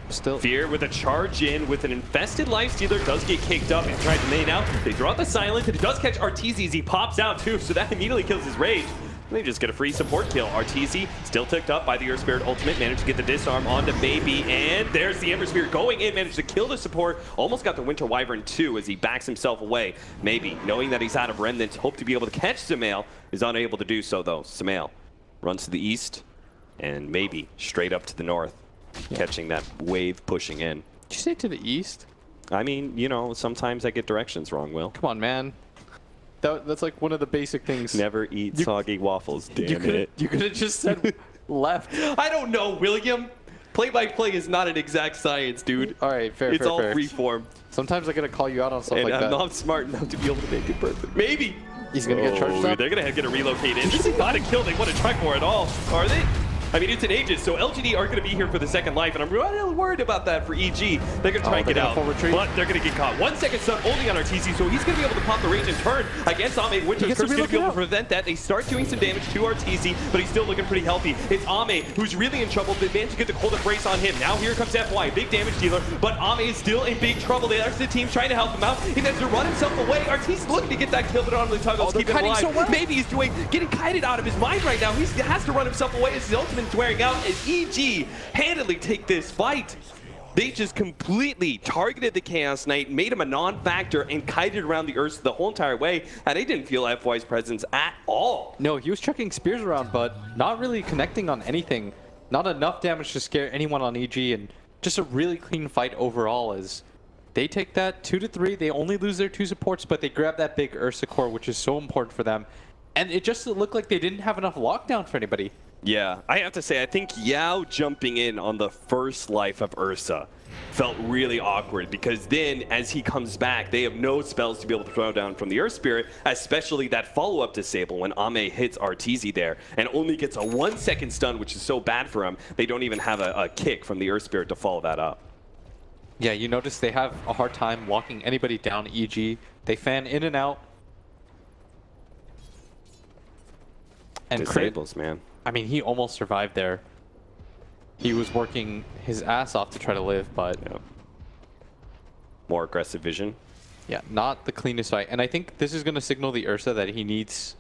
Still. Fear with a charge in with an infested Lifestealer does get kicked up. He's trying to main out. They draw the silence, and it does catch Arteezy as he pops out too, so that immediately kills his rage. They just get a free support kill. Arteezy still ticked up by the Earth Spirit ultimate, managed to get the disarm onto Maybe, and there's the Ember Spirit going in, managed to kill the support, almost got the Winter Wyvern too as he backs himself away. Maybe, knowing that he's out of remnants, hope to be able to catch Samael, is unable to do so though. Samael runs to the east, and Maybe straight up to the north, catching that wave pushing in. Did you say to the east? I mean, you know, sometimes I get directions wrong, Will. Come on, man. That's like one of the basic things. Never eat soggy waffles, damn it. You could have just said left. I don't know, William. Play-by-play is not an exact science, dude. All right, fair, It's fair, all fair. freeform. Sometimes I gotta call you out on stuff And like I'm that. not smart enough to be able to make it perfect. Maybe. He's gonna get charged up. They're gonna get a relocate in. This is not a kill they want to try for at all, are they? I mean, it's an Aegis, so LGD are going to be here for the second life, and I'm really worried about that for EG. They're going to try and get out, but they're going to get caught. 1 second stun only on Arteezy, so he's going to be able to pop the rage and turn against Ame. Winter's Curse going to be able to prevent that. They start doing some damage to Arteezy, but he's still looking pretty healthy. It's Ame who's really in trouble. They managed to get the cold embrace on him. Now here comes FY, big damage dealer, but Ame is still in big trouble. The rest of the team's trying to help him out. He has to run himself away. Arteezy's looking to get that kill, but on the toggles, keep it alive. So well. Maybe he's getting kited out of his mind right now. He has to run himself away as his ultimate's wearing out. EG handily take this fight. They just completely targeted the Chaos Knight, made him a non-factor, and kited around the Earth the whole entire way, and they didn't feel FY's presence at all. No, he was chucking spears around, but not really connecting on anything. Not enough damage to scare anyone on EG, and just a really clean fight overall as they take that 2-3. They only lose their 2 supports, but they grab that big Ursa core, which is so important for them. And it just looked like they didn't have enough lockdown for anybody. Yeah, I have to say, I think Yao jumping in on the first life of Ursa felt really awkward, because then as he comes back, they have no spells to be able to throw down from the Earth Spirit, especially that follow-up disable when Ame hits Arteezy there and only gets a 1 second stun, which is so bad for him. They don't even have a kick from the Earth Spirit to follow that up. Yeah, you notice they have a hard time walking anybody down EG. They fan in and out. And Disables, man. I mean, he almost survived there. He was working his ass off to try to live, but... Yeah. More aggressive vision. Yeah, not the cleanest fight. And I think this is going to signal the Ursa that he needs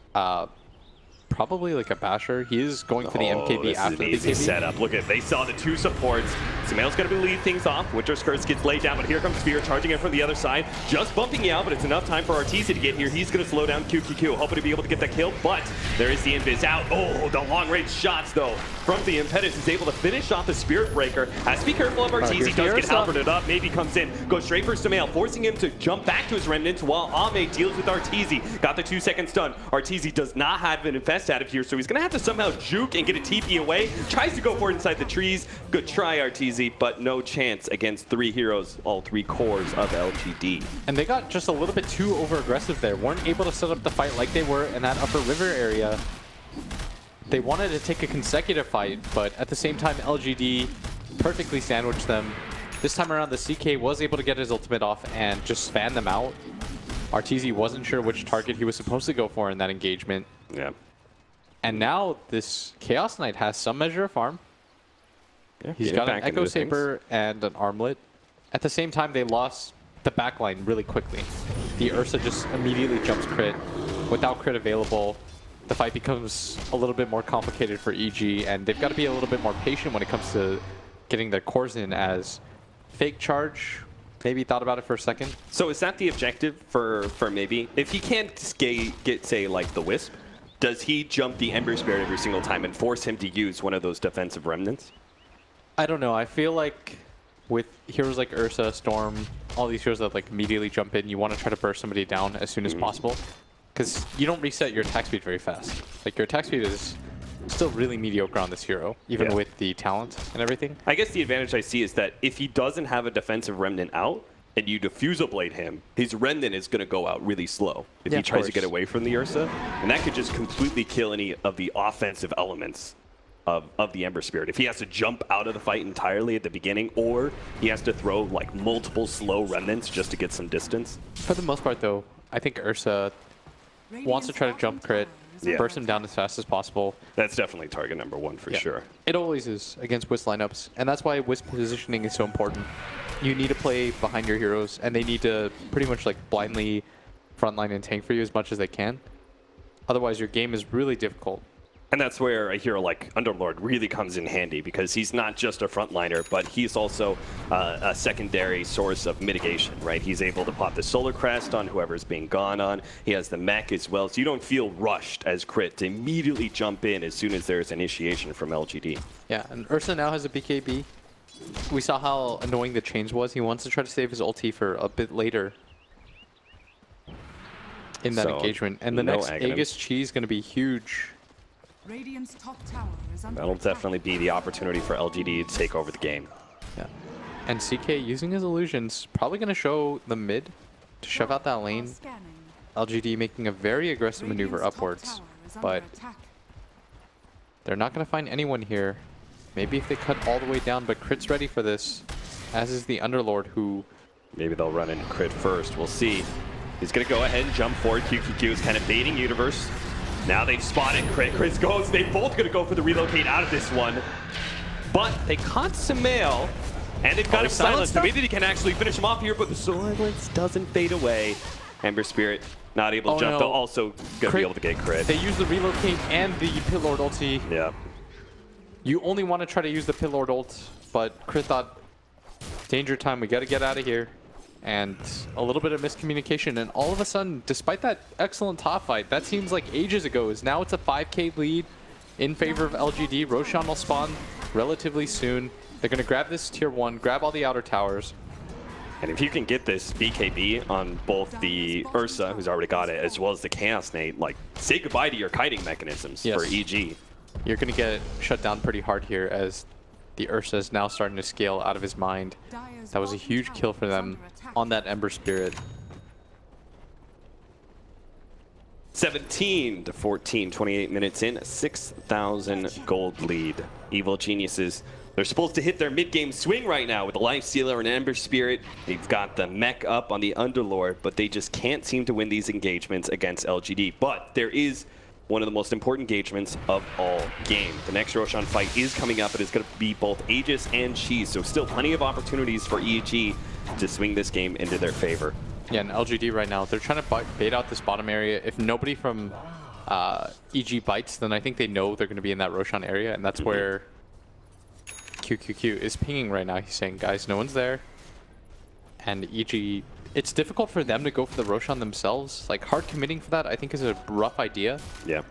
probably like a basher. He is going for the MKB after the easy BKB. setup. Look at, they saw the 2 supports. Samael's going to lead things off. Winter's Curse gets laid down, but here comes Fear charging in from the other side. Just bumping out, but it's enough time for Arteezy to get here. He's going to slow down QQQ, hoping to be able to get that kill, but there is the invis out. Oh, the long-range shots, though, from the Impetus is able to finish off the Spirit Breaker. Has to be careful of Arteezy. Does get halberded up. Maybe comes in, goes straight for Samael, forcing him to jump back to his remnants while Ame deals with Arteezy. Got the 2 second stun. Arteezy does not have an infest out of here, so he's going to have to somehow juke and get a TP away. Tries to go for it inside the trees. Good try, Arteezy, but no chance against 3 heroes, all 3 cores of LGD. And they got just a little bit too over-aggressive there. Weren't able to set up the fight like they were in that upper river area. They wanted to take a consecutive fight, but at the same time, LGD perfectly sandwiched them. This time around, the CK was able to get his ultimate off and just fan them out. Arteezy wasn't sure which target he was supposed to go for in that engagement. Yeah. And now this Chaos Knight has some measure of farm. Yeah, He's got an Echo Saber and an Armlet. At the same time, they lost the backline really quickly. The Ursa just immediately jumps crit. Without crit available, the fight becomes a little bit more complicated for EG, and they've got to be a little bit more patient when it comes to getting their cores in, as Fake Charge maybe thought about it for a second. So is that the objective for maybe? If he can't get, say, like the Wisp, does he jump the Ember Spirit every single time and force him to use one of those defensive remnants? I don't know. I feel like with heroes like Ursa, Storm, all these heroes that like immediately jump in, you want to try to burst somebody down as soon as possible. Because you don't reset your attack speed very fast. Like, your attack speed is still really mediocre on this hero, even with the talent and everything. I guess the advantage I see is that if he doesn't have a defensive remnant out, and you Diffusal Blade him, his remnant is going to go out really slow if he tries to get away from the Ursa. And that could just completely kill any of the offensive elements of the Ember Spirit. If he has to jump out of the fight entirely at the beginning, or he has to throw like multiple slow remnants just to get some distance. For the most part, though, I think Ursa wants to try to jump crit, burst him down as fast as possible. That's definitely target number one for sure. It always is against Wisp lineups, and that's why Wisp positioning is so important. You need to play behind your heroes, and they need to pretty much like blindly frontline and tank for you as much as they can. Otherwise, your game is really difficult. And that's where a hero like Underlord really comes in handy, because he's not just a frontliner, but he's also a secondary source of mitigation, right? He's able to pop the Solar Crest on whoever's being gone on. He has the mech as well, so you don't feel rushed as Crit to immediately jump in as soon as there's initiation from LGD. Yeah, and Ursa now has a BKB. We saw how annoying the change was. He wants to try to save his ulti for a bit later in that engagement. And the next Aegis Chi is going to be huge. Radiant's top tower is under That'll attack. definitely be the opportunity for LGD to take over the game. Yeah. And CK using his illusions, probably going to show the mid to shove out that lane. Scanning. LGD making a very aggressive maneuver Radiant's top upwards, tower is under but attack. they're not going to find anyone here. Maybe if they cut all the way down, but Crit's ready for this, as is the Underlord, who... Maybe they'll run into Crit first. We'll see. He's going to go ahead and jump forward. QQQ is kind of baiting Universe. Now they've spotted Crit. Crit goes. They're both going to go for the relocate out of this one. But they caught Sumail, and they've got him silenced. Maybe they can actually finish him off here, but the silence doesn't fade away. Ember Spirit not able to jump, though also going to be able to get Crit. They use the relocate and the Pit Lord ulti. Yeah. You only want to try to use the Pit Lord ult, but Crit thought, danger time, we got to get out of here. And a little bit of miscommunication, and all of a sudden, despite that excellent top fight, that seems like ages ago, is now it's a 5k lead in favor of LGD. Roshan will spawn relatively soon. They're going to grab this tier 1, grab all the outer towers. And if you can get this BKB on both the Ursa, who's already got it, as well as the Chaos Nate, like, say goodbye to your kiting mechanisms for EG. You're going to get shut down pretty hard here, as the Ursa is now starting to scale out of his mind. That was a huge kill for them on that Ember Spirit. 17 to 14, 28 minutes in, 6,000 gold lead. Evil Geniuses, they're supposed to hit their mid-game swing right now with the Life Stealer and Ember Spirit. They've got the mech up on the Underlord, but they just can't seem to win these engagements against LGD. But there is one of the most important engagements of all game. The next Roshan fight is coming up. It is going to be both Aegis and Cheese, so still plenty of opportunities for EG to swing this game into their favor. Yeah, and LGD right now, they're trying to bait out this bottom area. If nobody from EG bites, then I think they know they're going to be in that Roshan area, and that's where QQQ is pinging right now. He's saying, guys, no one's there. And EG, it's difficult for them to go for the Roshan themselves. Like, hard committing for that, I think, is a rough idea. Yeah.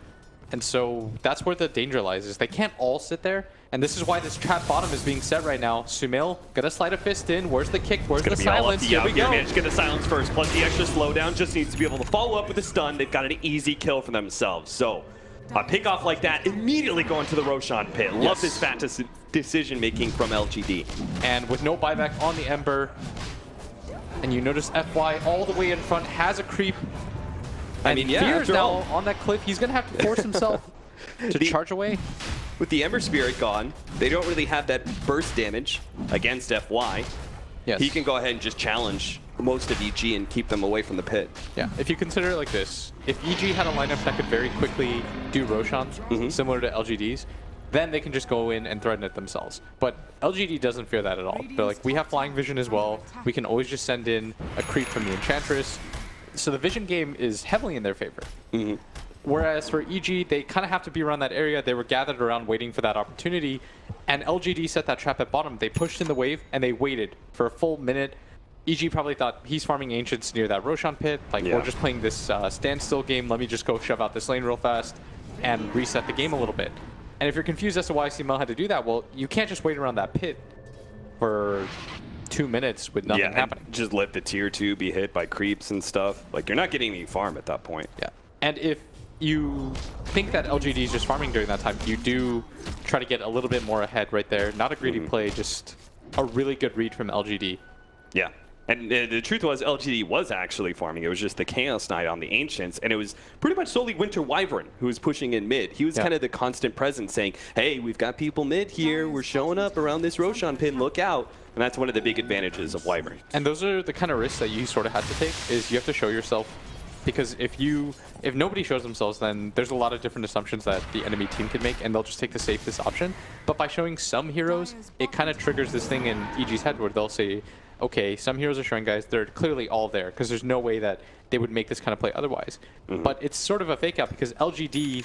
And so that's where the danger lies, is they can't all sit there. And this is why this trap bottom is being set right now. Sumail gonna slide a fist in. Where's the kick? Where's the silence? Here we go. Managed to get the silence first, plus the extra slowdown. Just needs to be able to follow up with a stun. They've got an easy kill for themselves. So a pick off like that, immediately going to the Roshan pit. Love this fat decision making from LGD. And with no buyback on the Ember, and you notice FY all the way in front has a creep. I mean, yeah, Fear's now on that cliff. He's gonna have to force himself to charge away. With the Ember Spirit gone, they don't really have that burst damage against FY. Yes. He can go ahead and just challenge most of EG and keep them away from the pit. Yeah, if you consider it like this, if EG had a lineup that could very quickly do Roshan, similar to LGD's, then they can just go in and threaten it themselves. But LGD doesn't fear that at all. They're like, we have flying vision as well. We can always just send in a creep from the Enchantress. So the vision game is heavily in their favor. Whereas for EG, they kind of have to be around that area. They were gathered around waiting for that opportunity. And LGD set that trap at bottom. They pushed in the wave, and they waited for a full minute. EG probably thought he's farming Ancients near that Roshan pit. Like, we're just playing this standstill game. Let me just go shove out this lane real fast and reset the game a little bit. And if you're confused as to why CML had to do that, well, you can't just wait around that pit for 2 minutes with nothing happening. Just let the tier 2 be hit by creeps and stuff. Like, you're not getting any farm at that point. Yeah. And if you think that LGD is just farming during that time, you do try to get a little bit more ahead right there. Not a greedy play, just a really good read from LGD. Yeah. And the truth was, LGD was actually farming. It was just the Chaos Knight on the Ancients, and it was pretty much solely Winter Wyvern who was pushing in mid. He was kind of the constant presence saying, hey, we've got people mid here. We're showing up around this Roshan pin. Look out. And that's one of the big advantages of Wyvern. And those are the kind of risks that you sort of had to take, is you have to show yourself. Because if nobody shows themselves, then there's a lot of different assumptions that the enemy team can make, and they'll just take the safest option. But by showing some heroes, it kind of triggers this thing in EG's head where they'll say, okay, some heroes are showing guys, they're clearly all there, because there's no way that they would make this kind of play otherwise. But it's sort of a fake out, because LGD,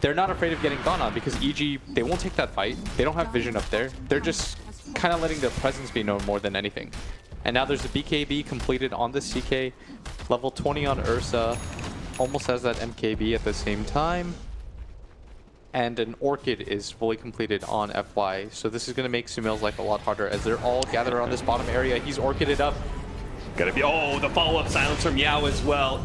they're not afraid of getting gone on, because EG, they won't take that fight. They don't have vision up there. They're just kind of letting their presence be known more than anything. And now there's a BKB completed on the CK. Level 20 on Ursa. Almost has that MKB at the same time. And an Orchid is fully completed on FY. So this is going to make Sumail's life a lot harder as they're all gathered around this bottom area. He's Orchided up. Gotta be, oh, the follow-up silence from Yao as well.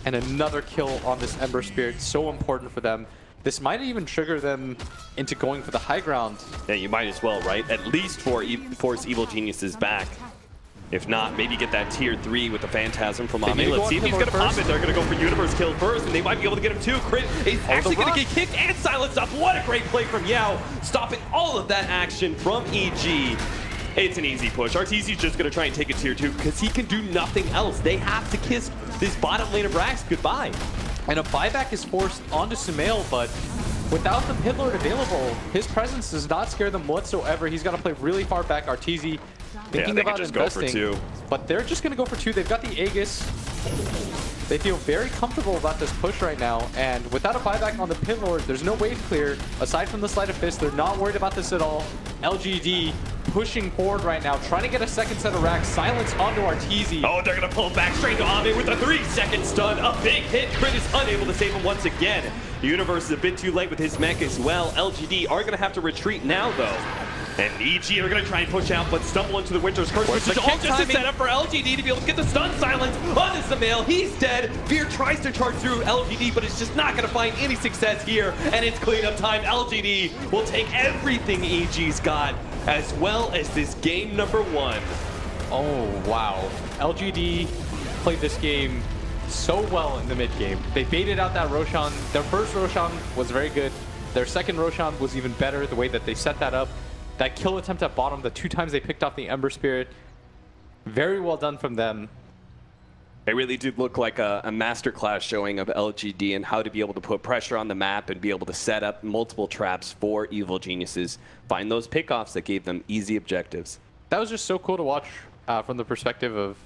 And another kill on this Ember Spirit. So important for them. This might even trigger them into going for the high ground. Yeah, you might as well, right? At least force Evil Geniuses back. If not, maybe get that tier 3 with the Phantasm from Ame. Let's see if he's going to pop it. They're going to go for Universe kill first, and they might be able to get him too. Crit is actually going to get kicked and silenced up. What a great play from Yao, stopping all of that action from EG. It's an easy push. Arteezy's just going to try and take a tier 2 because he can do nothing else. They have to kiss this bottom lane of Rax goodbye. And a buyback is forced onto Sumail, but without the Pit Lord available, his presence does not scare them whatsoever. He's got to play really far back. Arteezy thinking about just investing, go for 2. But they're just going to go for 2. They've got the Aegis. They feel very comfortable about this push right now, and without a buyback on the Pit Lord, there's no wave clear. Aside from the Sleight of Fist, they're not worried about this at all. LGD pushing forward right now, trying to get a second set of racks. Silence onto Arteezy. Oh, they're going to pull him back straight to Ame with a 3-second stun. A big hit. Crit is unable to save him once again. Universe is a bit too late with his mech as well. LGD are going to have to retreat now, though. And EG are going to try and push out, but stumble into the Winter's Curse, which is all just a setup for LGD to be able to get the stun silence on Sumail. He's dead. Fear tries to charge through LGD, but it's just not going to find any success here. And it's cleanup time. LGD will take everything EG's got, as well as this game number 1. Oh, wow. LGD played this game so well in the mid game. They baited out that Roshan. Their first Roshan was very good. Their second Roshan was even better, the way that they set that up. That kill attempt at bottom, the 2 times they picked off the Ember Spirit. Very well done from them. It really did look like a masterclass showing of LGD and how to be able to put pressure on the map and be able to set up multiple traps for Evil Geniuses. Find those pickoffs that gave them easy objectives. That was just so cool to watch from the perspective of